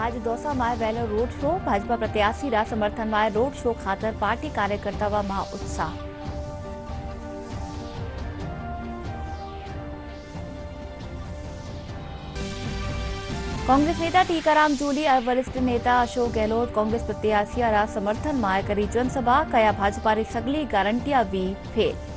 आज दौसा माय वेलो road show Bhajpa प्रत्याशी रा समर्थन माय रोड शो खातर पार्टी कार्यकर्ता व महा उत्साह। कांग्रेस नेता टीकाराम जूली और वरिष्ठ नेता अशोक गहलोत कांग्रेस प्रत्याशी रा समर्थन माय करी जनसभा कया भाजपा री सगली गारंटियां भी फेल।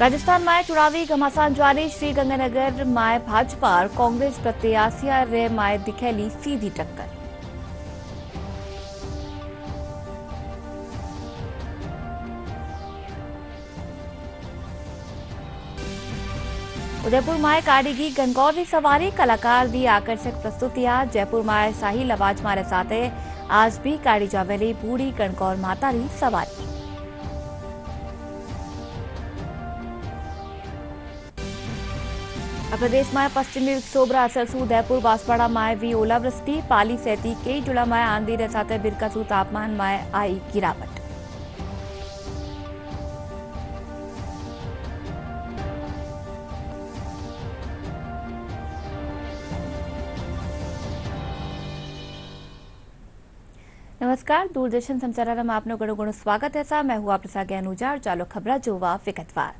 राजस्थान में चुनावी घमासान जारी श्रीगंगानगर में भाजपा और कांग्रेस प्रत्याशी रे में दिखेली सीधी टक्कर। उदयपुर में काढ़ीगी गणगौर की सवारी कलाकार दी आकर्षक प्रस्तुतियां। जयपुर में शाही लवाज मारे साथे आज भी काढ़ी जावेली बूढ़ी गणगौर माता की सवारी। प्रदेश में पश्चिमी विक्षोभ असर से उदयपुर बांसवाड़ा में भी ओलावृष्टि पाली सहित कई जिला में आंधी रे साथे बिरकासू तापमान में आई गिरावट। नमस्कार, दूरदर्शन समाचार में आपनो घणो घणो स्वागत है। मैं हूं आपके साथ अनुजा और चालो खबरा जोवा विगतवार।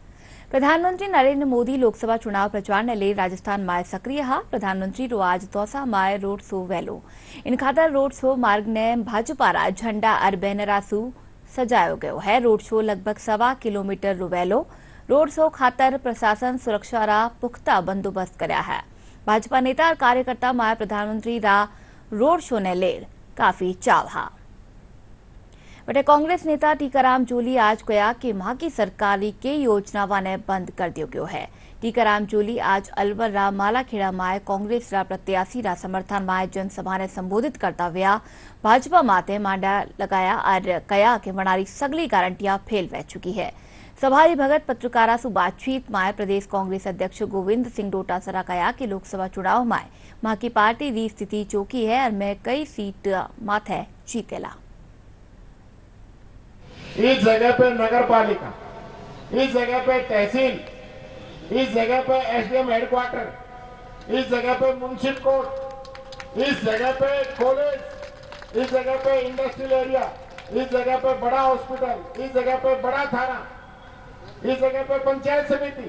प्रधानमंत्री नरेंद्र मोदी लोकसभा चुनाव प्रचार ने ले राजस्थान में सक्रिय हा। प्रधानमंत्री रो आज दौसा में रोड शो वेलो इन खातर रोड शो मार्ग ने भाजपा रा झंडा और बैनरा सु सजायो गयो है। रोड शो लगभग 1.25 किलोमीटर रो वेलो रोड शो खातर प्रशासन सुरक्षा रा पुख्ता बंदोबस्त करया है। भाजपा नेता और कार्यकर्ता में प्रधानमंत्री रा रोड शो ने ले काफी चाव हा। बटे कांग्रेस नेता टीकाराम जूली आज कहा कि मां की सरकारी के योजनावां ने बंद कर दियो गयो है। टीकाराम जूली आज अलवर रा मालाखेड़ा में कांग्रेस रा प्रत्याशी रा समर्थन में जनसभा ने संबोधित करता हुआ भाजपा माते मांडा लगाया और कहा कि वनारी सगली गारंटियां फेल रह चुकी है। सभारी भगत पत्रकारा सु बातचीत में प्रदेश कांग्रेस अध्यक्ष गोविंद सिंह डोटासरा कहा कि लोकसभा चुनाव में मां की पार्टी री स्थिति चौकी है और मैं कई सीट माथे जीतेला। इस जगह पे नगर पालिका, इस जगह पे तहसील, इस जगह पे एसडीएम हेडक्वार्टर, इस जगह पे मुंसिफ कोर्ट, इस जगह पे कॉलेज, इस जगह पे इंडस्ट्रियल एरिया, इस जगह पे बड़ा हॉस्पिटल, इस जगह पे बड़ा थाना, इस जगह पे पंचायत समिति,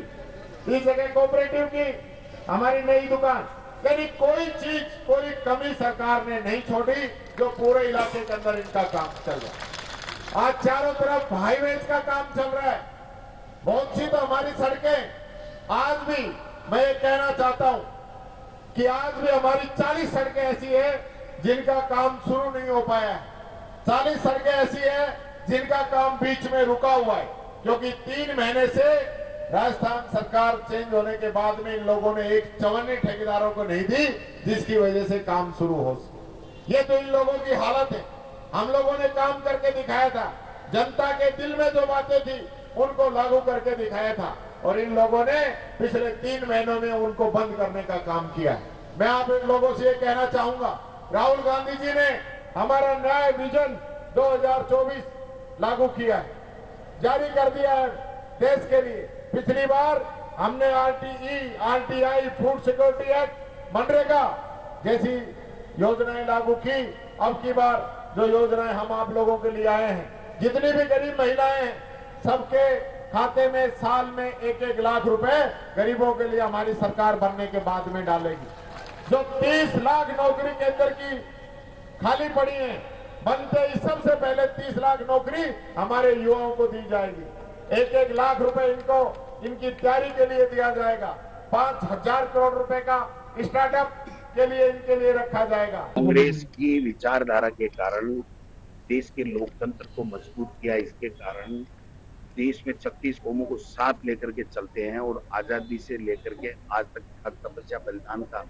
इस जगह कोऑपरेटिव की हमारी नई दुकान, यानी कोई चीज कोई कमी सरकार ने नहीं छोड़ी जो पूरे इलाके के अंदर इनका काम चल रहा है। आज चारों तरफ हाईवेज का काम चल रहा है। बहुत सी तो हमारी सड़कें आज भी मैं ये कहना चाहता हूं कि आज भी हमारी 40 सड़कें ऐसी है जिनका काम शुरू नहीं हो पाया है। 40 सड़कें ऐसी है जिनका काम बीच में रुका हुआ है, क्योंकि 3 महीने से राजस्थान सरकार चेंज होने के बाद में इन लोगों ने एक चवन्नी ठेकेदारों को नहीं दी, जिसकी वजह से काम शुरू हो सके। ये तो इन लोगों की हालत है। हम लोगों ने काम करके दिखाया था, जनता के दिल में जो बातें थी उनको लागू करके दिखाया था, और इन लोगों ने पिछले 3 महीनों में उनको बंद करने का काम किया है। मैं आप इन लोगों से ये कहना चाहूंगा, राहुल गांधी जी ने हमारा न्याय विजन 2024 लागू किया है, जारी कर दिया है देश के लिए। पिछली बार हमने RTI, food security act, MNREGA जैसी योजनाएं लागू की। अब की बार जो योजनाएं हम आप लोगों के लिए आए हैं, जितनी भी गरीब महिलाएं हैं सबके खाते में साल में 1-1 लाख रुपए गरीबों के लिए हमारी सरकार बनने के बाद में डालेगी। जो 30 लाख नौकरी केंद्र की खाली पड़ी है, बनते ही सबसे पहले 30 लाख नौकरी हमारे युवाओं को दी जाएगी। 1-1 लाख रुपए इनको इनकी तैयारी के लिए दिया जाएगा। 5,000 करोड़ रुपए का स्टार्टअप के लिए इनके लिए रखा जाएगा। कांग्रेस की विचारधारा के कारण देश के लोकतंत्र को मजबूत किया। इसके कारण देश में 36 कौमों को साथ लेकर के चलते हैं और आजादी से लेकर के आज तक तपस्या बलिदान का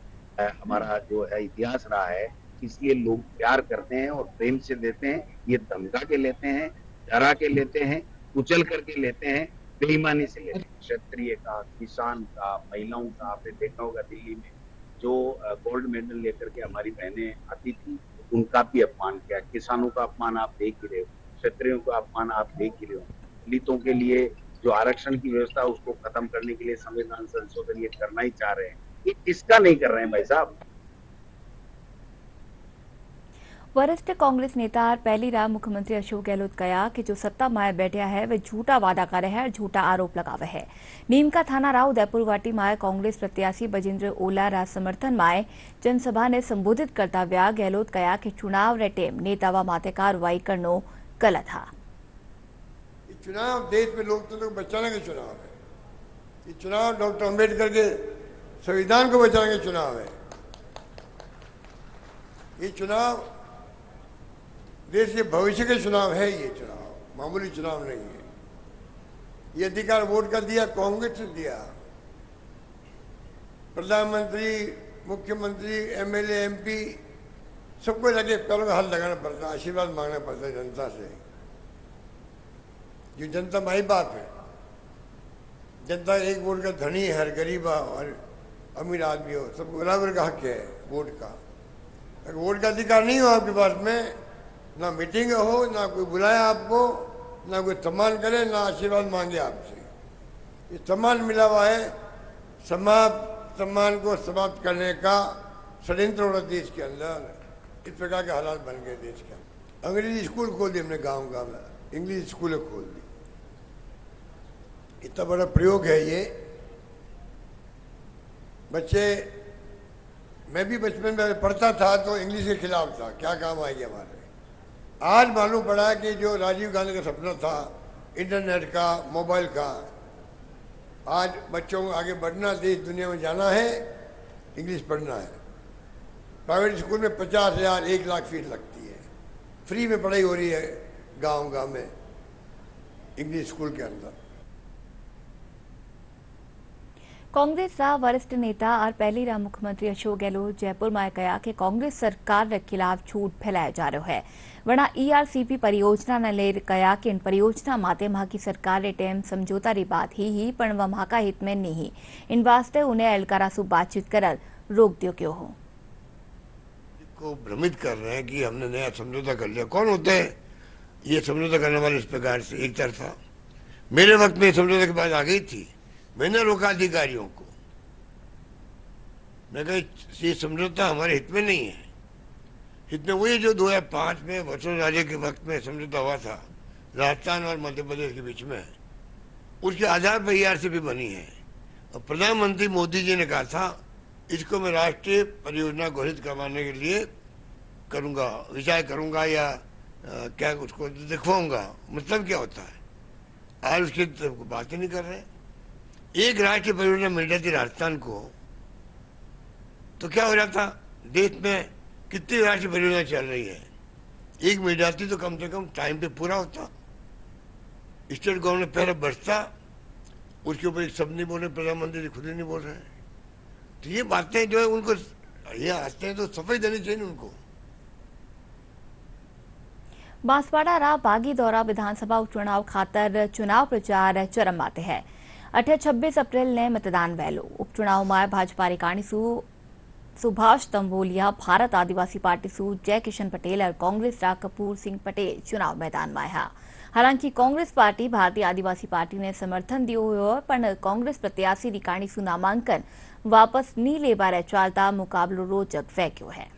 हमारा जो है इतिहास रहा है। इसलिए लोग प्यार करते हैं और प्रेम से लेते हैं। ये धमका के लेते हैं, डरा के लेते हैं, कुचल करके लेते हैं, बेईमानी से लेते हैं। क्षत्रिय का, किसान का, महिलाओं का, आपने देखा होगा दिल्ली में जो गोल्ड मेडल लेकर के हमारी बहनें आती थी, उनका भी अपमान किया। किसानों का अपमान आप देख ही रहे हो, क्षत्रियों का अपमान आप देख ही रहे हो। दलितों के लिए जो आरक्षण की व्यवस्था है उसको खत्म करने के लिए संविधान संशोधन ये करना ही चाह रहे हैं, ये किसका नहीं कर रहे हैं भाई साहब। वरिष्ठ कांग्रेस नेता और पहली रार मुख्यमंत्री अशोक गहलोत कहा कि जो सत्ता माए बैठा है वह झूठा वादा कर रहा है और झूठा आरोप लगावे है। नीमका थाना राव उदयपुर वाटी माए कांग्रेस प्रत्याशी बजेंद्र ओला रा समर्थन माए जनसभा ने संबोधित करता हुआ गहलोत कहा कि चुनाव रे टेम नेतावा माते कार्रवाई करनो गलत है। चुनाव देश में लोकतंत्र को बचाने का चुनाव है। ये चुनाव डॉक्टर अंबेडकर के संविधान को बचाने का चुनाव है। ये चुनाव देश के भविष्य के चुनाव है। ये चुनाव मामूली चुनाव नहीं है। ये अधिकार वोट का दिया, कांग्रेस ने दिया। प्रधानमंत्री, मुख्यमंत्री, एमएलए, एमपी सबको लगे पैरों का हाथ लगाना पड़ता है, आशीर्वाद मांगना पड़ता है जनता से। जो जनता माई बाप है, जनता एक वोट का धनी है, हर गरीब और अमीर आदमी हो, सबको बराबर का हक है वोट का। अगर वोट का अधिकार नहीं हो आपके पास में, ना मीटिंग हो, ना कोई बुलाए आपको, ना कोई सम्मान करे, ना आशीर्वाद मांगे आपसे। ये सम्मान मिला हुआ है, सम्मान को समाप्त करने का षड्यंत्र हो रहा देश के अंदर। इस प्रकार के हालात बन गए देश के अंदर। अंग्रेजी स्कूल खोल दिए हमने गाँव में, इंग्लिश स्कूल खोल दी। इतना बड़ा प्रयोग है ये। बच्चे, मैं भी बचपन में पढ़ता था तो इंग्लिश के खिलाफ था, क्या काम आएगी हमारे। आज मालूम पड़ा कि जो राजीव गांधी का सपना था इंटरनेट का, मोबाइल का, आज बच्चों को आगे बढ़ना, देश दुनिया में जाना है, इंग्लिश पढ़ना है। प्राइवेट स्कूल में 50,000 1 लाख फीस लगती है। फ्री में पढ़ाई हो रही है गांव में इंग्लिश स्कूल के अंदर। कांग्रेस रा वरिष्ठ नेता और पहली रार मुख्यमंत्री अशोक गहलोत जयपुर में कहा कि कांग्रेस सरकार के खिलाफ झूठ फैलाया जा रहा है। वरना ईआरसीपी परियोजना ने ले कहा कि इन परियोजना माते मां की सरकार रे टेम समझौता री बात ही पण वह मां का हित में नहीं। इन वास्ते उन्हें अलकारा से बातचीत कर रोक दियो क्यों हो। को भ्रमित कर रहे हैं कि हमने नया समझौता कर लिया। कौन होते हैं ये समझौता करने वाले? इस प्रकार से एक तरफा मेरे वक्त में समझौता की बात आ गई थी, मैंने रोका अधिकारियों को। मैं कहा ये समझौता हमारे हित में नहीं है। हित में वही जो 2005 में वसुंधरा के वक्त में समझौता हुआ था राजस्थान और मध्य प्रदेश के बीच में, उसके आधार पर ईआरसीपी बनी है। और प्रधानमंत्री मोदी जी ने कहा था इसको मैं राष्ट्रीय परियोजना घोषित करवाने के लिए करूंगा, विचार करूंगा या क्या उसको दिखवाऊंगा। मतलब क्या होता है? आज उसकी बात ही नहीं कर रहे। एक राष्ट्रीय परियोजना मिल जाती राजस्थान को तो क्या हो जाता? देश में कितनी राष्ट्रीय परियोजना चल रही है, एक मिल जाती तो कम से कम टाइम पे पूरा होता। स्टेट गवर्नमेंट पहले बचता, उसके ऊपर एक शब्द नहीं बोल रहे, प्रधानमंत्री खुद ही नहीं बोल रहे। तो ये बातें जो है उनको ये आते हैं तो सफाई देनी चाहिए उनको। बांसवाड़ा रा बागी दौरा विधानसभा उपचुनाव खातर चुनाव प्रचार चरम माते है। 26 अप्रैल ने मतदान वैलो। उपचुनाव में भाजपा रिकाणी सुभाष तंबोलिया, भारत आदिवासी पार्टी सु जय किशन पटेल और कांग्रेस रा कपूर सिंह पटेल चुनाव मैदान में है। हालांकि कांग्रेस पार्टी भारतीय आदिवासी पार्टी ने समर्थन दियो हुयो पण कांग्रेस प्रत्याशी रिकाणी सु नामांकन वापस नी लेवा चालता मुकाबलो रोचक फैक्यो है।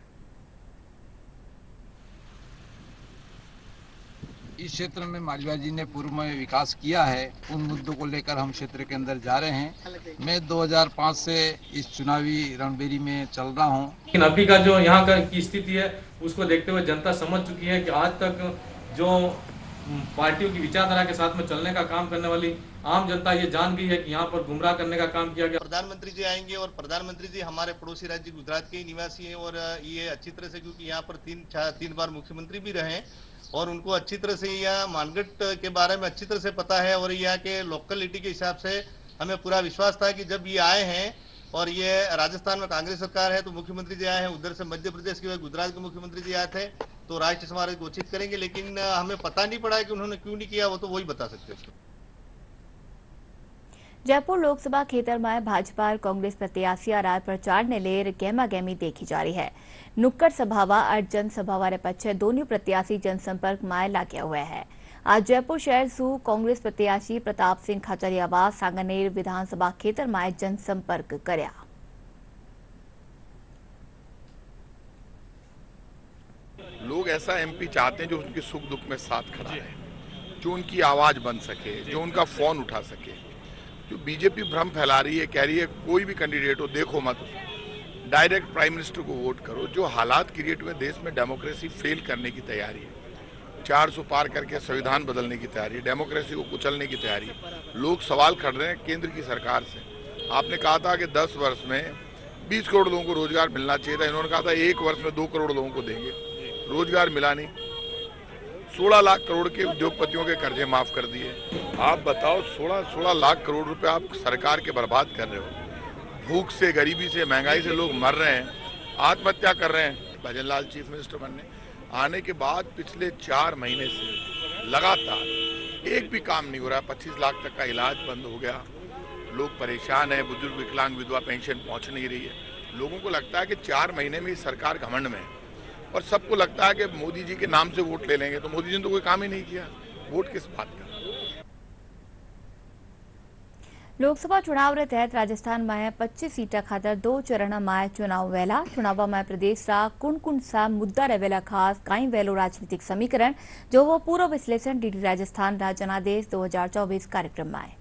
इस क्षेत्र में मालवीय जी ने पूर्व में विकास किया है, उन मुद्दों को लेकर हम क्षेत्र के अंदर जा रहे हैं। मैं 2005 से इस चुनावी रणबेरी में चल रहा हूं। लेकिन अभी का जो यहाँ की स्थिति है उसको देखते हुए जनता समझ चुकी है कि आज तक जो पार्टियों की विचारधारा के साथ में चलने का काम करने वाली आम जनता ये जान गई है कि यहाँ पर गुमराह करने का काम किया गया। प्रधानमंत्री जी आएंगे और प्रधानमंत्री जी हमारे पड़ोसी राज्य गुजरात के ही निवासी हैं और ये अच्छी तरह से, क्योंकि यहाँ पर तीन बार मुख्यमंत्री भी रहे और उनको अच्छी तरह से यहाँ मानगढ़ के बारे में अच्छी तरह से पता है। और यहाँ के लोकलिटी के हिसाब से हमें पूरा विश्वास था कि जब ये आए हैं और ये राजस्थान में कांग्रेस सरकार है तो मुख्यमंत्री जी आए हैं, उधर से मध्य प्रदेश के गुजरात के मुख्यमंत्री जी आए थे तो राष्ट्रीय समारोह घोषित करेंगे। लेकिन हमें पता नहीं पड़ा है कि उन्होंने क्यों नहीं किया, वो तो वही बता सकते हैं। जयपुर लोकसभा क्षेत्र में भाजपा और कांग्रेस प्रत्याशी और प्रचार ने लेर गहमा गहमी देखी जा रही है। नुक्कड़ सभावा और जनसभावा रे पीछे दोनों प्रत्याशी जनसंपर्क में लगे हुए हैं। आज जयपुर शहर सू कांग्रेस प्रत्याशी प्रताप सिंह खाचरियावास सांगानेर विधानसभा खेतर में जनसंपर्क कर्या। लोग ऐसा एमपी चाहते हैं जो उनके सुख दुख में साथ खड़ा है, जो उनकी आवाज बन सके, जो उनका फोन उठा सके। जो बीजेपी भ्रम फैला रही है, कह रही है कोई भी कैंडिडेट हो देखो मत, डायरेक्ट प्राइम मिनिस्टर को वोट करो। जो हालात क्रिएट हुए देश में, डेमोक्रेसी फेल करने की तैयारी है, 400 पार करके संविधान बदलने की तैयारी है, डेमोक्रेसी को कुचलने की तैयारी है। लोग सवाल कर रहे हैं केंद्र की सरकार से। आपने कहा था कि 10 वर्ष में 20 करोड़ लोगों को रोजगार मिलना चाहिए था, इन्होंने कहा था 1 वर्ष में 2 करोड़ लोगों को देंगे, रोजगार मिला नहीं। 16 लाख करोड़ के उद्योगपतियों के कर्जे माफ कर दिए। आप बताओ 16 लाख करोड़ रुपए आप सरकार के बर्बाद कर रहे हो। भूख से, गरीबी से, महंगाई से लोग मर रहे हैं, आत्महत्या कर रहे हैं। भजन लाल चीफ मिनिस्टर बनने आने के बाद पिछले 4 महीने से लगातार एक भी काम नहीं हो रहा। 25 लाख तक का इलाज बंद हो गया, लोग परेशान हैं, बुजुर्ग विकलांग विधवा पेंशन पहुंच नहीं रही है। लोगों को लगता है कि 4 महीने में सरकार घमंड में है और सबको लगता है कि मोदी जी के नाम से वोट ले लेंगे। तो मोदी जी ने तो कोई काम ही नहीं किया, वोट किस बात का। लोकसभा चुनाव रे तहत राजस्थान में 25 सीटा खातर 2 चरण में चुनाव वेला। चुनाव में प्रदेश रा कुण सा मुद्दा रहेला खास कई वेलो राजनीतिक समीकरण जो वो पूर्व विश्लेषण डीडी राजस्थान रा जनादेश 2024 कार्यक्रम में।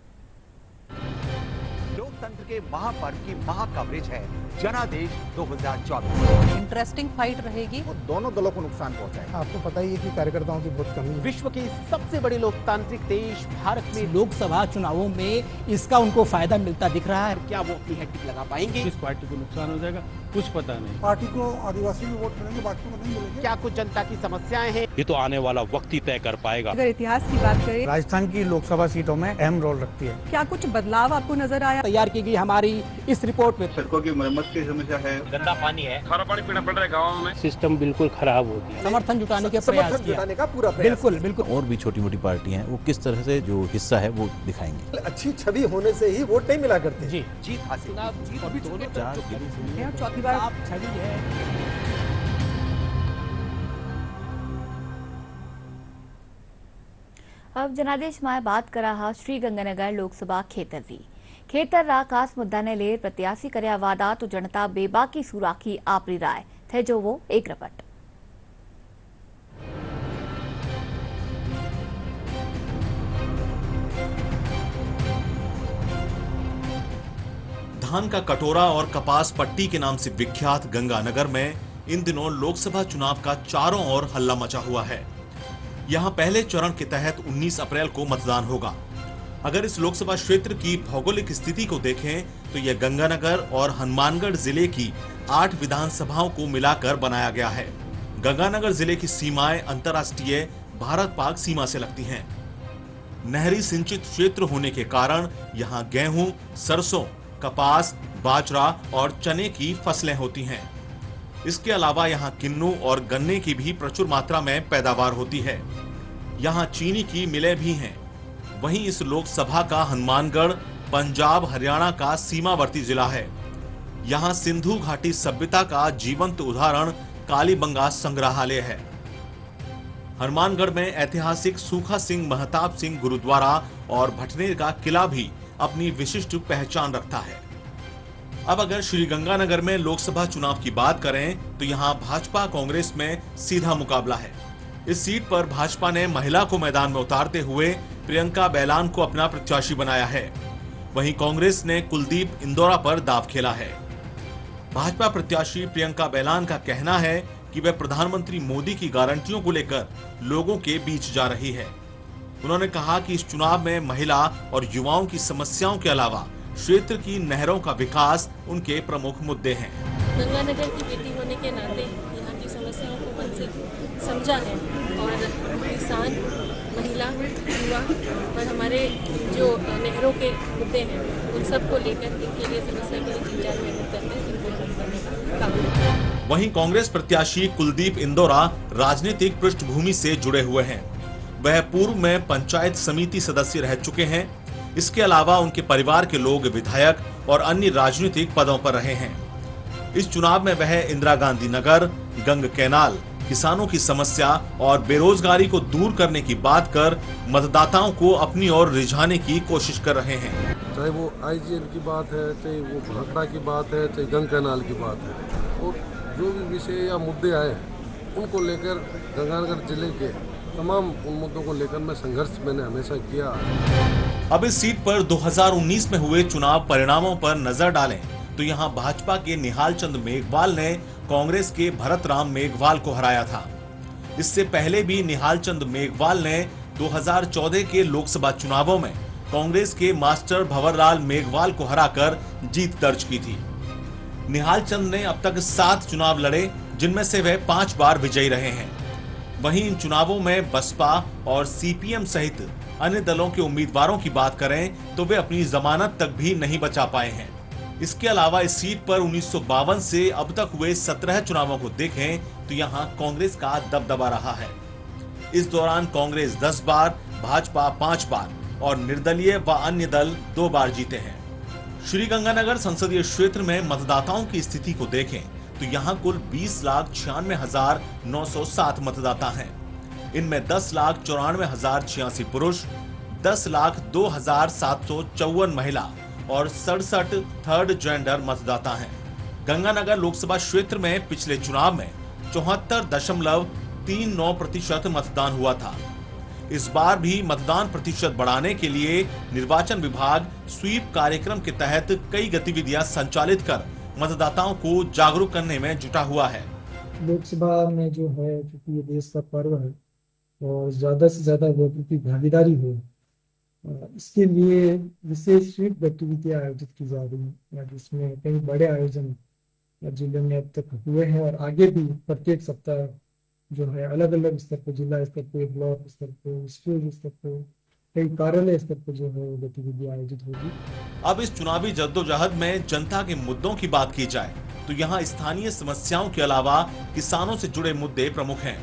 लोकतंत्र के महापर्व की महा कवरेज है जनादेश 2024। इंटरेस्टिंग फाइट रहेगी, वो दोनों दलों को नुकसान पहुंचाएगा। आपको पता ही है कि कार्यकर्ताओं की बहुत कमी है। विश्व के सबसे बड़े लोकतांत्रिक देश भारत में लोकसभा चुनावों में इसका उनको फायदा मिलता दिख रहा है। क्या वो अपनी हैट्रिक लगा पाएंगे? किस पार्टी को नुकसान हो जाएगा कुछ पता नहीं। पार्टी को आदिवासी भी वोट करेंगे, बाकी को नहीं मिलेंगे। क्या कुछ जनता की समस्याएं हैं? ये तो आने वाला वक्त ही तय कर पाएगा। अगर इतिहास की बात करें, राजस्थान की लोकसभा सीटों में अहम रोल रखती है। क्या कुछ बदलाव आपको नजर आया? तैयार की गई हमारी इस रिपोर्ट में सड़कों की मरम्मत की समस्या है, गंदा पानी है, खारा पानी पीना पड़ रहा है गाँव में, सिस्टम बिल्कुल खराब हो गया। समर्थन जुटाने के प्रयास किया, का पूरा बिल्कुल बिल्कुल। और भी छोटी मोटी पार्टियां हैं, वो किस तरह से जो हिस्सा है वो दिखाएंगे। अच्छी छवि होने से ही वोट नहीं मिला करते। जी जीत हासिल, जीत अभी दोनों 4 जिले और चौथी बार आप छवि है। अब जनादेश में बात करा श्रीगंगानगर लोकसभा खेतर की। खेतर रा खास मुद्दा ने ले प्रत्याशी कर्या वादा तो जनता बेबाकी सुराखी आपरी राय थे जो वो एक रपट। धान का कटोरा और कपास पट्टी के नाम से विख्यात गंगानगर में इन दिनों लोकसभा चुनाव का चारों ओर हल्ला मचा हुआ है। यहां पहले चरण के तहत 19 अप्रैल को मतदान होगा। अगर इस लोकसभा क्षेत्र की भौगोलिक स्थिति को देखें तो यह गंगानगर और हनुमानगढ़ जिले की 8 विधानसभाओं को मिलाकर बनाया गया है। गंगानगर जिले की सीमाएं अंतर्राष्ट्रीय भारत-पाक सीमा से लगती हैं। नहरी सिंचित क्षेत्र होने के कारण यहाँ गेहूं, सरसों, कपास, बाजरा और चने की फसलें होती हैं। इसके अलावा यहाँ किन्नू और गन्ने की भी प्रचुर मात्रा में पैदावार होती है। यहाँ चीनी की मिलें भी हैं। वहीं इस लोकसभा का हनुमानगढ़ पंजाब हरियाणा का सीमावर्ती जिला है। यहाँ सिंधु घाटी सभ्यता का जीवंत उदाहरण कालीबंगा संग्रहालय है। हनुमानगढ़ में ऐतिहासिक सूखा सिंह महताब सिंह गुरुद्वारा और भटनेर का किला भी अपनी विशिष्ट पहचान रखता है। अब अगर श्रीगंगानगर में लोकसभा चुनाव की बात करें तो यहाँ भाजपा कांग्रेस में सीधा मुकाबला है। इस सीट पर भाजपा ने महिला को मैदान में उतारते हुए प्रियंका बैलान को अपना प्रत्याशी बनाया है। वहीं कांग्रेस ने कुलदीप इंदौरा पर दांव खेला है। भाजपा प्रत्याशी प्रियंका बैलान का कहना है कि वह प्रधानमंत्री मोदी की गारंटियों को लेकर लोगों के बीच जा रही है। उन्होंने कहा कि इस चुनाव में महिला और युवाओं की समस्याओं के अलावा क्षेत्र की नहरों का विकास उनके प्रमुख मुद्दे हैं। गंगानगर की बेटी होने के नाते यहाँ की समस्याओं को मन से समझा है और किसान, महिला, युवा और हमारे जो नहरों के मुद्दे हैं उन सब को लेकर इनके लिए समस्या के लिए 3-4 मेहनत करते हैं जिनको हल करने का काम। वहीं कांग्रेस प्रत्याशी कुलदीप इंदौरा राजनीतिक पृष्ठभूमि से जुड़े हुए हैं। वह पूर्व में पंचायत समिति सदस्य रह चुके हैं। इसके अलावा उनके परिवार के लोग विधायक और अन्य राजनीतिक पदों पर रहे हैं। इस चुनाव में वह इंदिरा गांधी नगर, गंग कैनाल, किसानों की समस्या और बेरोजगारी को दूर करने की बात कर मतदाताओं को अपनी ओर रिझाने की कोशिश कर रहे हैं। चाहे वो आईजीएल की बात है, चाहे वो भाखड़ा की बात है, चाहे गंगा कैनाल की बात है, और जो भी विषय या मुद्दे आए हैं उनको लेकर गंगानगर जिले के तमाम उन मुद्दों को लेकर मैं संघर्ष मैंने हमेशा किया। अब इस सीट पर 2019 में हुए चुनाव परिणामों पर नजर डालें तो यहां भाजपा के निहाल चंद मेघवाल ने कांग्रेस के भरत राम मेघवाल को हराया था। इससे पहले भी निहाल चंद मेघवाल ने 2014 के लोकसभा चुनावों में कांग्रेस के मास्टर भंवरलाल मेघवाल को हराकर जीत दर्ज की थी। निहाल चंद ने अब तक 7 चुनाव लड़े, जिनमें से वे 5 बार विजयी रहे हैं। वहीं इन चुनावों में बसपा और सीपीएम सहित अन्य दलों के उम्मीदवारों की बात करें तो वे अपनी जमानत तक भी नहीं बचा पाए हैं। इसके अलावा इस सीट पर 1952 से अब तक हुए 17 चुनावों को देखें तो यहां कांग्रेस का दबदबा रहा है। इस दौरान कांग्रेस 10 बार, भाजपा 5 बार और निर्दलीय व अन्य दल 2 बार जीते हैं। श्रीगंगानगर संसदीय क्षेत्र में मतदाताओं की स्थिति को देखें तो यहाँ कुल 20,96,907 मतदाता हैं। इनमें 10,94,086 पुरुष, 10,02,754 महिला और 67 थर्ड जेंडर मतदाता हैं। गंगानगर लोकसभा क्षेत्र में पिछले चुनाव में 74.39% मतदान हुआ था। इस बार भी मतदान प्रतिशत बढ़ाने के लिए निर्वाचन विभाग स्वीप कार्यक्रम के तहत कई गतिविधियां संचालित कर मतदाताओं को जागरूक करने में जुटा हुआ है। लोकसभा में जो है, क्योंकि ये देश का पर्व है और ज्यादा से ज्यादा वोटरों की भागीदारी हो, इसके लिए विशेष स्वीप गतिविधियां आयोजित की जा रही है, जिसमें कई बड़े आयोजन जिले में अब तक हुए हैं और आगे भी प्रत्येक सप्ताह जो है अलग अलग स्तर पर, जिला स्तर पे, ब्लॉक स्तर पे, स्कूल स्तर पे, कई कार्यालय स्तर पर जो है गतिविधियां आयोजित होगी। अब इस चुनावी जद्दोजहद में जनता के मुद्दों की बात की जाए तो यहाँ स्थानीय समस्याओं के अलावा किसानों से जुड़े मुद्दे प्रमुख हैं।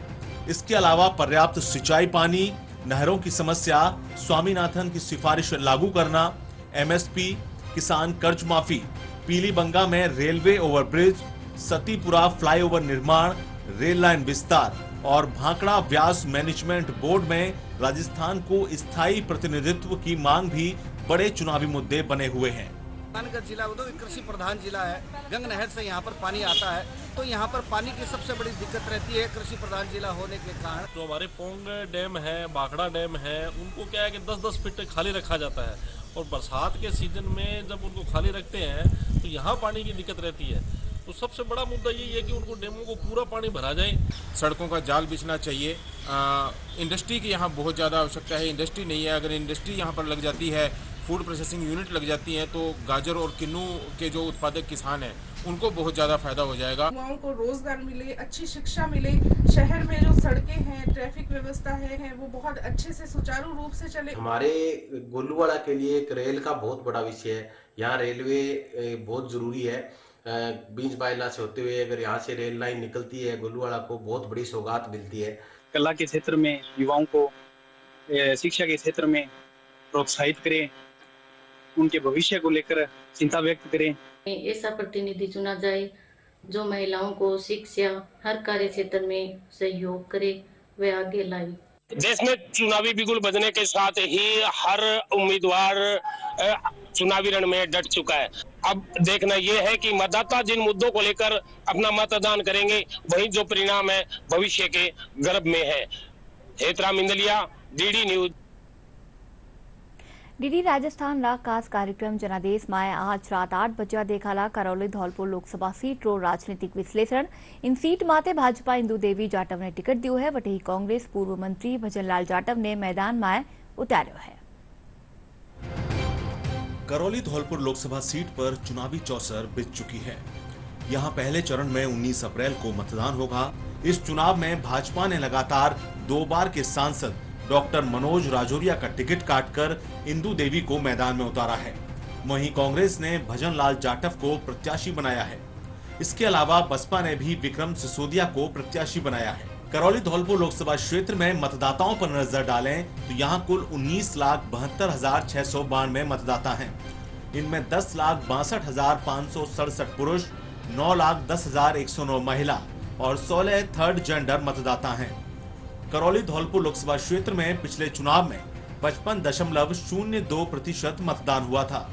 इसके अलावा पर्याप्त सिंचाई पानी, नहरों की समस्या, स्वामीनाथन की सिफारिश लागू करना, एमएसपी, किसान कर्ज माफी, पीलीबंगा में रेलवे ओवरब्रिज, सतीपुरा फ्लाईओवर निर्माण, रेल लाइन विस्तार और भाखड़ा व्यास मैनेजमेंट बोर्ड में राजस्थान को स्थायी प्रतिनिधित्व की मांग भी बड़े चुनावी मुद्दे बने हुए हैं। गंगानगर जिला कृषि प्रधान जिला है, गंगा नहर से यहाँ पर पानी आता है, तो यहाँ पर पानी की सबसे बड़ी दिक्कत रहती है कृषि प्रधान जिला होने के कारण। जो हमारे पोंग डैम है, भाखड़ा डैम है, उनको क्या है कि 10-10 फीट खाली रखा जाता है और बरसात के सीजन में जब उनको खाली रखते हैं तो यहाँ पानी की दिक्कत रहती है। तो सबसे बड़ा मुद्दा यही है कि उनको डैमों को पूरा पानी भरा जाए। सड़कों का जाल बिछना चाहिए। इंडस्ट्री की यहाँ बहुत ज़्यादा आवश्यकता है। इंडस्ट्री नहीं है, अगर इंडस्ट्री यहाँ पर लग जाती है, फूड प्रोसेसिंग यूनिट लग जाती है, तो गाजर और किन्नू के जो उत्पादक किसान हैं उनको बहुत ज़्यादा फायदा हो जाएगा। युवाओं को रोजगार मिले, अच्छी शिक्षा मिले, शहर में जो सड़कें हैं, ट्रैफिक व्यवस्था है वो बहुत अच्छे से सुचारू रूप से चले। हमारे गोलूवाड़ा के लिए एक रेल का बहुत बड़ा विषय है। यहाँ रेलवे बहुत जरूरी है। बीच बायला से होते हुए अगर यहाँ से रेल लाइन निकलती है, गोलूवाड़ा को बहुत बड़ी सौगात मिलती है। कला के क्षेत्र में युवाओं को शिक्षा के क्षेत्र में प्रोत्साहित करें, उनके भविष्य को लेकर चिंता व्यक्त करें। ऐसा प्रतिनिधि चुना जाए जो महिलाओं को शिक्षा हर कार्य क्षेत्र में सहयोग करे, वे आगे लाए। देश में चुनावी बिगुल बजने के साथ ही हर उम्मीदवार चुनावी रण में डट चुका है। अब देखना यह है कि मतदाता जिन मुद्दों को लेकर अपना मतदान करेंगे, वही जो परिणाम है भविष्य के गर्भ में है। Hetram Indaliya, DD news. DD Rajasthan रा खास कार्यक्रम जनादेश में आज रात 8 बजे देखाला करौली धौलपुर लोकसभा सीट रो राजनीतिक विश्लेषण। इन सीट माते भाजपा इंदू देवी जाटव ने टिकट दियो है, वही कांग्रेस पूर्व मंत्री भजनलाल जाटव ने मैदान में उतार्यो है। करौली धौलपुर लोकसभा सीट पर चुनावी चौसर बिछ चुकी है। यहां पहले चरण में 19 अप्रैल को मतदान होगा। इस चुनाव में भाजपा ने लगातार 2 बार के सांसद डॉक्टर मनोज राजौरिया का टिकट काटकर इंदू देवी को मैदान में उतारा है। वहीं कांग्रेस ने भजनलाल जाटव को प्रत्याशी बनाया है। इसके अलावा बसपा ने भी विक्रम सिसोदिया को प्रत्याशी बनाया है। करौली धौलपुर लोकसभा क्षेत्र में मतदाताओं पर नजर डालें तो यहां कुल 19,72,692 मतदाता हैं। इनमें 10,62,567 पुरुष, 9,10,109 महिला और 16 थर्ड जेंडर मतदाता हैं। करौली धौलपुर लोकसभा क्षेत्र में पिछले चुनाव में 55.02% मतदान हुआ था।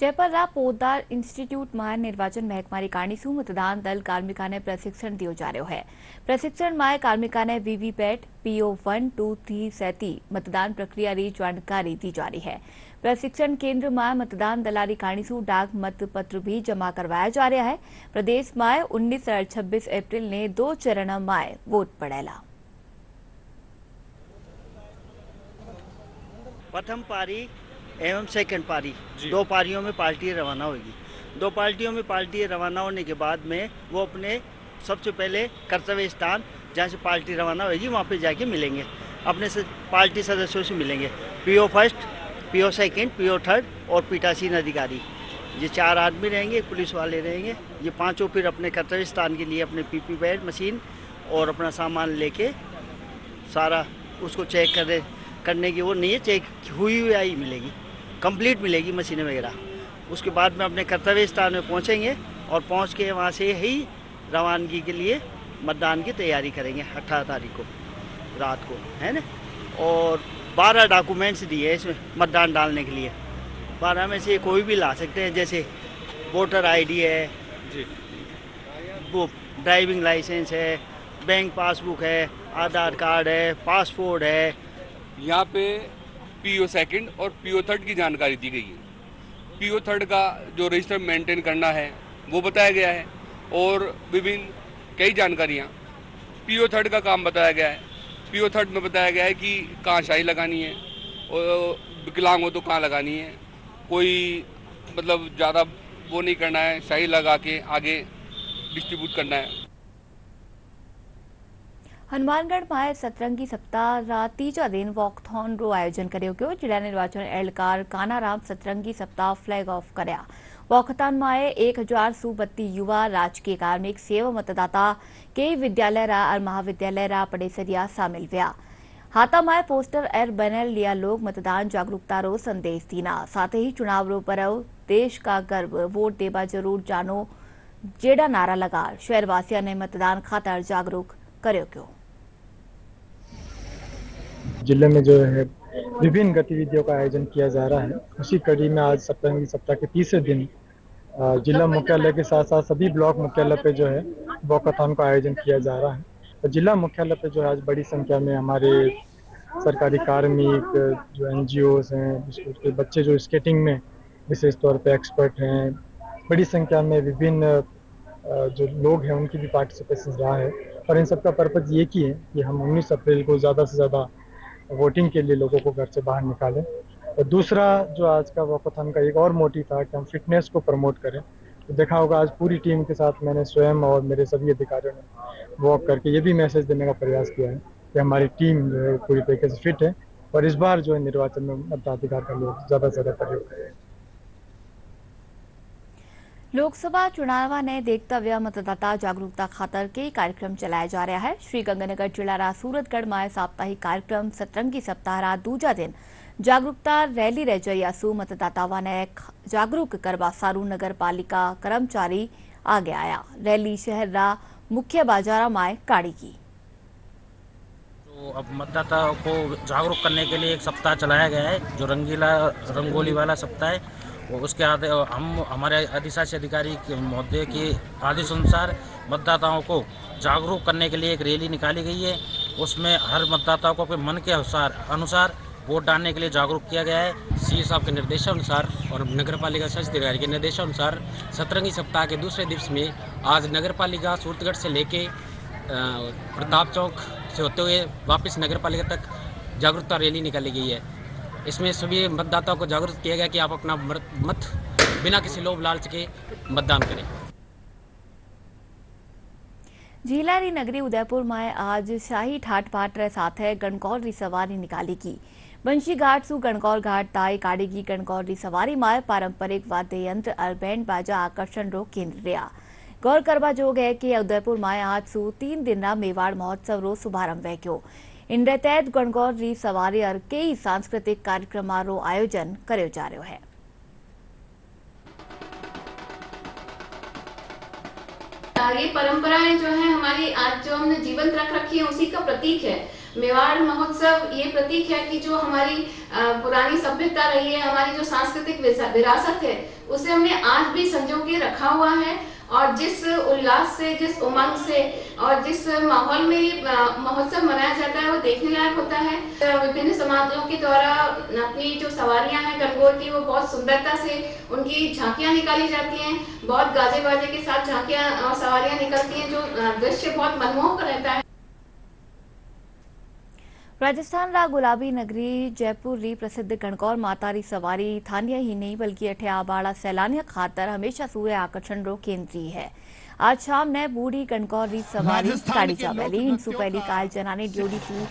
जयपररा पोदार ઇન્સ્ટિટ્યૂટમાં નિર્વાચન મહેકમારી કાણીસુ મતદાન દલ કાર્મિકાને પ્રશિક્ષણ દિયો जा રહ્યો है। प्रशिक्षण में कार्मिकाने वीवीपैट PO1, 2, 3 सैती मतदान प्रक्रिया री जानकारी दी जा रही है। प्रशिक्षण केंद्र में मतदान दलारी काणीसु डाक मतपत्र भी जमा करवाया जा रहा है। प्रदेश में 19 और 26 अप्रैल ने 2 चरण में वोट पड़ेला। प्रथम पारी एवं सेकंड पारी 2 पारियों में पार्टी रवाना होगी। 2 पार्टियों में पार्टी रवाना होने के बाद में वो अपने सबसे पहले कर्तव्य स्थान जहाँ से पार्टी रवाना होगी वहाँ पे जाके मिलेंगे, अपने पार्टी सदस्यों से मिलेंगे। PO first, PO second, PO third और पीठासीन अधिकारी, ये 4 आदमी रहेंगे, पुलिस वाले रहेंगे। ये 5 फिर अपने कर्तव्य स्थान के लिए अपने PP पैड मशीन और अपना सामान लेके सारा उसको चेक करने की वो नहीं है, चेक हुई हुई आई मिलेगी, कंप्लीट मिलेगी मशीनें वगैरह। उसके बाद में अपने कर्तव्य स्थान में पहुंचेंगे और पहुंच के वहां से ही रवानगी के लिए मतदान की तैयारी करेंगे 18 तारीख को रात को, है ना। और 12 डॉक्यूमेंट्स दिए इसमें मतदान डालने के लिए। 12 में से कोई भी ला सकते हैं, जैसे वोटर ID है जी, वो ड्राइविंग लाइसेंस है, बैंक पासबुक है, आधार कार्ड है, पासपोर्ट है। यहाँ पे PO सेकंड और PO थर्ड की जानकारी दी गई है। PO थर्ड का जो रजिस्टर मेंटेन करना है वो बताया गया है और विभिन्न कई जानकारियाँ PO थर्ड का काम बताया गया है। PO थर्ड में बताया गया है कि कहाँ शाही लगानी है और विकलांग हो तो कहाँ लगानी है, कोई मतलब ज़्यादा वो नहीं करना है, शाही लगा के आगे डिस्ट्रीब्यूट करना है। हनुमानगढ़ में सतरंगी सप्ताह तीजा दिन वॉकथॉन रो आयोजन कर्यो गयो। जिला निर्वाचन एहलकार कानाराम सतरंगी सप्ताह फ्लैग ऑफ कर्या। वॉकथॉन में 1032 युवा, राजकीय कार्मिक, सेवा मतदाता, कई विद्यालय रा और महाविद्यालय रा पड़ेसरिया शामिल हुआ। हाथा में पोस्टर एर बनल लिया लोग मतदान जागरूकता रो संदेश दीना। साथ ही चुनाव रो पर्व देश का गर्व, वोट देवा जरूर जानो जेड़ा नारा लगा शहरवासियों ने मतदान खातर जागरूक कर्यो गयो। जिले में जो है विभिन्न गतिविधियों का आयोजन किया जा रहा है। उसी कड़ी में आज सतरंगी सप्ताह के तीसरे दिन जिला मुख्यालय के साथ साथ सभी ब्लॉक मुख्यालय पे जो है वॉकथॉन का आयोजन किया जा रहा है। तो जिला मुख्यालय पे जो है आज बड़ी संख्या में हमारे सरकारी कार्मिक, जो NGOs हैं, उसके बच्चे जो स्केटिंग में विशेष तौर पे एक्सपर्ट हैं, बड़ी संख्या में विभिन्न जो लोग हैं उनकी भी पार्टिसिपेशन रहा है। और इन सब का पर्पज ये की है कि हम 19 अप्रैल को ज़्यादा से ज़्यादा वोटिंग के लिए लोगों को घर से बाहर निकालें। और दूसरा जो आज का वॉकथॉन का एक और मोटिव था कि हम फिटनेस को प्रमोट करें। तो देखा होगा आज पूरी टीम के साथ मैंने स्वयं और मेरे सभी अधिकारियों ने वॉक करके ये भी मैसेज देने का प्रयास किया है कि हमारी टीम जो है पूरी तरीके से फिट है और इस बार जो है निर्वाचन में मताधिकार का लोग ज़्यादा से ज़्यादा प्रयोग करें। लोकसभा चुनाव ने देखते हुए मतदाता जागरूकता खातर कई कार्यक्रम चलाया जा रहा है। श्रीगंगानगर जिला रा सूरतगढ़ में साप्ताहिक कार्यक्रम सतरंगी सप्ताह रा दूजा दिन जागरूकता रैली रह जयासु मतदाताओं ने जागरूक करवा सारू नगर पालिका कर्मचारी आगे आया। रैली शहर रा मुख्य बाजार में काढ़ी की। तो अब मतदाताओं को जागरूक करने के लिए एक सप्ताह चलाया गया है जो रंगोली वाला सप्ताह है। और उसके हम हमारे अधिशासी अधिकारी महोदय के आदेश अनुसार मतदाताओं को जागरूक करने के लिए एक रैली निकाली गई है। उसमें हर मतदाताओं को अपने मन के अनुसार वोट डालने के लिए जागरूक किया गया है। CA साहब के निर्देशानुसार और नगर पालिका शासित अधिकारी के निर्देशानुसार सतरंगी सप्ताह के दूसरे दिवस में आज नगर पालिका सूरतगढ़ से लेके प्रताप चौक से होते हुए वापस नगर पालिका तक जागरूकता रैली निकाली गई है। इसमें सभी मतदाताओं को जागरूक किया गया कि आप अपना मत बिना किसी लोभ लालच के मतदान करें। झीलारी नगरी उदयपुर में आज शाही ठाट बाट रे साथ गणगौर री सवारी निकाली की। बंशी घाट सु गणगौर घाट ताई काड़ी की गणगौर री सवारी में पारंपरिक वाद्य यंत्र और बैंड बाजा आकर्षण रो केंद्र रहा। गौर करवा जोग है कि उदयपुर में आज सु 3 दिन रा मेवाड़ महोत्सव रो शुभारंभ व्यो। इन तहत गणगौर री सवारी और कई सांस्कृतिक कार्यक्रम रो आयोजन कर्यो जा रह्यो है। ये परंपराएं जो है हमारी आज जो हमने जीवंत रख रखी है उसी का प्रतीक है। मेवाड़ महोत्सव ये प्रतीक है कि जो हमारी पुरानी सभ्यता रही है, हमारी जो सांस्कृतिक विरासत है, उसे हमने आज भी संजो के रखा हुआ है। और जिस उल्लास से, जिस उमंग से और जिस माहौल में ये महोत्सव मनाया जाता है वो देखने लायक होता है। विभिन्न समाजों के द्वारा अपनी जो सवारियां हैं गणगौर की, वो बहुत सुंदरता से उनकी झांकियां निकाली जाती हैं। बहुत गाजे बाजे के साथ झांकियां और सवारियां निकलती हैं, जो दृश्य बहुत मनमोहक रहता है। राजस्थान रा गुलाबी नगरी जयपुर री प्रसिद्ध गणगौर माता री सवारी थानिया ही नहीं बल्कि अठे आबाड़ा सैलानियों खातर हमेशा सूर्य आकर्षण रो केंद्रीय है। आज शाम ने बूढ़ी गणगौर री सवारी काढ़ी जावेली। इनसु पहली काल जनानी ड्योड़ी सु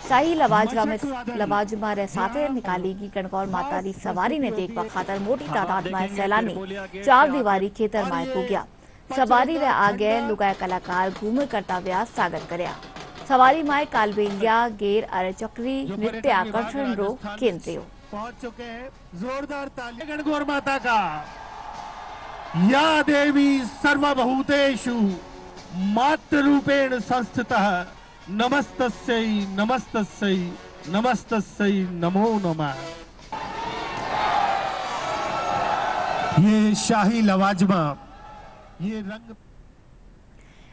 शाही लवाजमा रे साथे निकालेगी। गणगौर माता री सवारी ने देखवा खातर मोटी तादाद में सैलानी चार दीवारी खेतर माए हो गया। सवारी रे आगे लुगाए कलाकार घूम करता व्या स्वागत करया। सवारी माए कालबेलिया गेर अरे चक्री नृत्य आकर्षण रो केंद्रीय पहुंच चुके हैं। जोरदार ताली गणगौर माता का। या देवी सर्वभूतेषु मातृरूपेण संस्थितः नमस्तस्यै नमस्तस्यै नमस्तस्यै नमो नमः। ये शाही लवाजमा, ये रंग।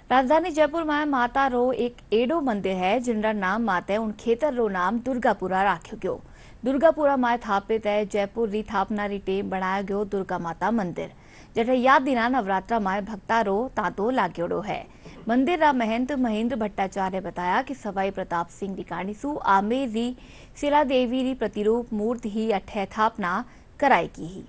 राजधानी जयपुर में माता रो एक एडो मंदिर है जिनरा नाम माते उन खेतर रो नाम दुर्गापुरा राख्यो गयो। दुर्गापुरा में थापित है जयपुर री थापना री टेम बनाया गयो दुर्गा माता मंदिर, जठे याद दिना नवरात्रा में भक्ता रो तांतो लाग्योड़ो है। मंदिर रा महंत महेंद्र भट्टाचार्य बताया कि सवाई प्रताप सिंह री काणीसु आमेर री शिला देवी री प्रतिरूप मूर्ति ही अठे थापना कराई की ही।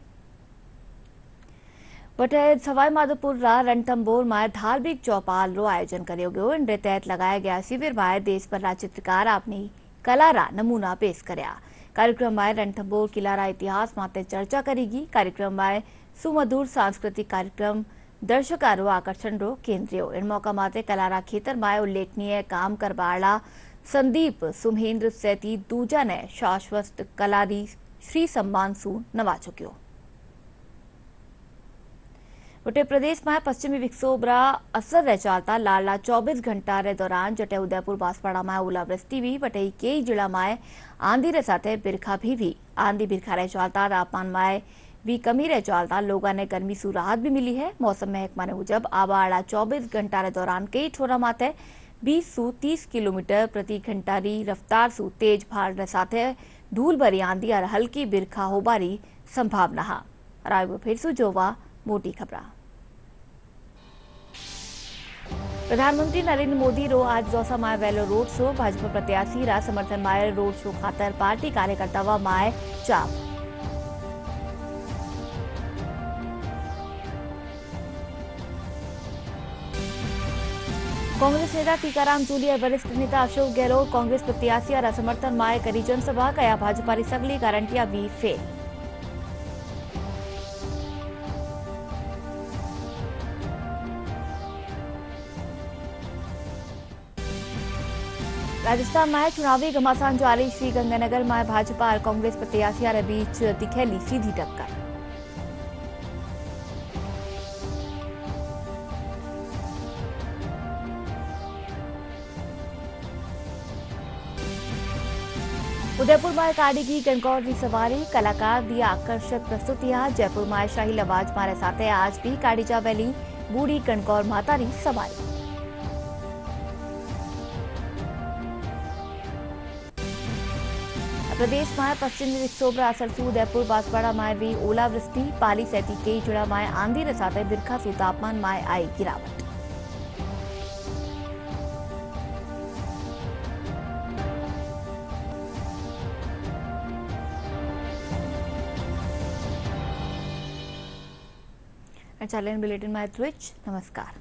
वटे सवाई माधोपुर रा रणथंभौर में धार्मिक चौपाल रो आयोजन करियो गयो। इन तहत लगाया गया शिविर में देश भर रा चित्रकार अपनी कला रा नमूना पेश करया। कार्यक्रम में रणथंभौर किला रा इतिहास माते चर्चा करेगी। कार्यक्रम में सुमधुर सांस्कृतिक कार्यक्रम दर्शका रो आकर्षण रो केंद्रीय। इन मौका माते कला रा खेतर में उल्लेखनीय काम करवाड़ा संदीप सुमहेंद्र सैती दूजा ने शाश्वत कला री श्री सम्मान सु नवा चुक्यो। उत्तर प्रदेश में पश्चिमी विक्षोभ रा असर रह चालता लाला 24 घंटा रे दौरान जटे उदयपुर बांसवाड़ा में ओलावृष्टि भी बटे कई जिला में आंधी रे साथे बिरखा भी आंधी बिरखा रह चालता तापमान में भी कमी रह चालता लोगों ने गर्मी सु राहत भी मिली है। मौसम महकमा ने मुजब आवाड़ा 24 घंटा रे दौरान कई ठोरा माथे 20 सु 30 किलोमीटर प्रति घंटा री रफ्तार सु तेज भार रे साथे धूल भरी आंधी और हल्की बिरखा होबारी संभावना है। रायपुर फिर सु जोवा मोटी खबरा। प्रधानमंत्री नरेंद्र मोदी रो आज दौसा में वेलो रोड शो। भाजपा प्रत्याशी रा समर्थन में रोड शो खातर पार्टी कार्यकर्ता माए चाव। कांग्रेस नेता टीकाराम जूली वरिष्ठ नेता अशोक गहलोत कांग्रेस प्रत्याशी रा समर्थन में करी जनसभा। कया भाजपा री सगली गारंटियां भी फेल। राजस्थान में चुनावी घमासान जारी। श्री गंगानगर में भाजपा और कांग्रेस प्रत्याशियों के बीच दिखेली सीधी टक्कर। उदयपुर में काढ़ेगी गणगौर की सवारी। कलाकार दी आकर्षक प्रस्तुतियां। जयपुर में शाही लवाज मारे साथे आज भी काढ़ी जावेली बूढ़ी गणगौर माता की सवारी। प्रदेश में पश्चिमी विक्षोभ रा असर सु उदयपुर बांसवाड़ा में भी ओलावृष्टि। पाली सहित कई जिला में आंधी रे साथे बिरखा सु तापमान में आई गिरावट। चैलेंज बुलेटिन में नमस्कार।